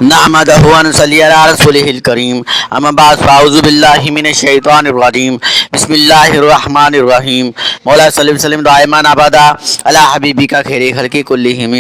नहमदहु व नसल्ली अला रसूलिहिल करीम अम्मा बाद फ़अऊज़ु बिल्लाहि मिनश शैतानिर रजीम बिस्मिल्लाहिर रहमानिर रहीम मौला सल्लि व सल्लिम दाइमान अबदा अला हबीबिका खैरि खल्क़ि कुल्लिहिम।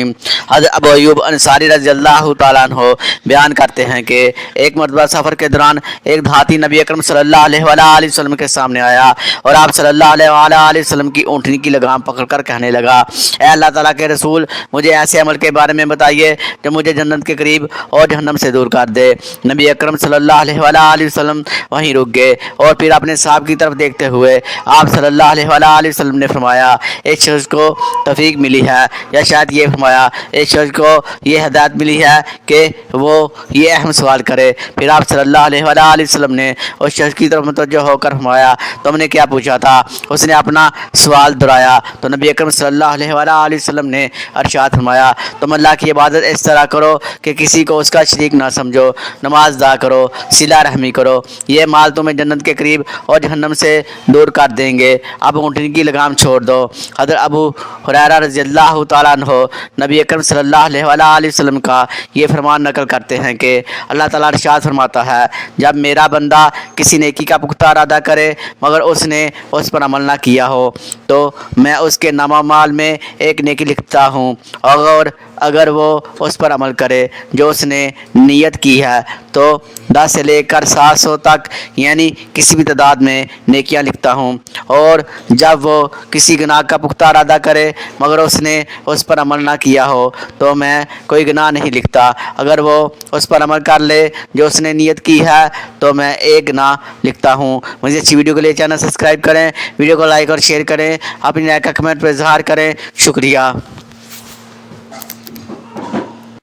हज़रत अबू अय्यूब अंसारी रज़ियल्लाहु तआला अन्हु बयान करते हैं कि एक मरतबा सफ़र के दौरान एक हाथी नबी अकरम सल्लल्लाहु अलैहि वसल्लम के सामने आया और आप सल्लल्लाहु अलैहि वसल्लम की ऊँटनी की लगाम पकड़कर कहने लगा, ए अल्लाह ताला के रसूल, मुझे ऐसे अमल के बारे में बताइए जो मुझे जन्नत के करीब और जहन्नम से दूर कर दे। नबी अकरम सल्लल्लाहु अलैहि वसल्लम वहीं रुक गए और फिर अपने साहब की तरफ देखते हुए आप सल्लल्लाहु अलैहि वसल्लम ने फरमाया, एक शख्स को तौफीक मिली है, या शायद ये फरमाया एक शख्स को ये हिदायत मिली है कि वो ये अहम सवाल करे। फिर आप सल्लल्लाहु अलैहि वसल्लम ने उस शख्स की तरफ मुतवज्जो होकर फरमाया, तुमने क्या पूछा था? उसने अपना सवाल दोहराया तो नबी अकरम सल्लल्लाहु अलैहि वसल्लम ने इरशाद फरमाया, तुम अल्लाह की इबादत इस तरह करो कि किसी को उसका शरीक ना समझो, नमाज अदा करो, सिला रहमी करो, ये माल तुम्हें जन्नत के करीब और जहन्नम से दूर कर देंगे। अब ऊँटनी की लगाम छोड़ दो। हज़रत अबू हुरैरा रज़ियल्लाहु तआला अन्हु नबी अकरम सल्लल्लाहु अलैहि वसल्लम का ये फरमान नकल करते हैं कि अल्लाह ताला इरशाद फरमाता है, जब मेरा बंदा किसी नेकी का पुख्ता इरादा करे मगर उसने उस पर अमल ना किया हो तो मैं उसके नामा माल में एक नेकी लिखता हूँ, और अगर वो उस पर अमल करे जो उसने नियत की है तो 10 से लेकर 700 तक यानी किसी भी तादाद में नेकियां लिखता हूँ। और जब वो किसी गुनाह का पुख्ता इरादा करे मगर उसने उस पर अमल ना किया हो तो मैं कोई गुनाह नहीं लिखता, अगर वो उस पर अमल कर ले जो उसने नियत की है तो मैं एक गुनाह लिखता हूँ। मुझे अच्छी वीडियो के लिए चैनल सब्सक्राइब करें, वीडियो को लाइक और शेयर करें, अपनी राय का कमेंट पर इजहार करें। शुक्रिया।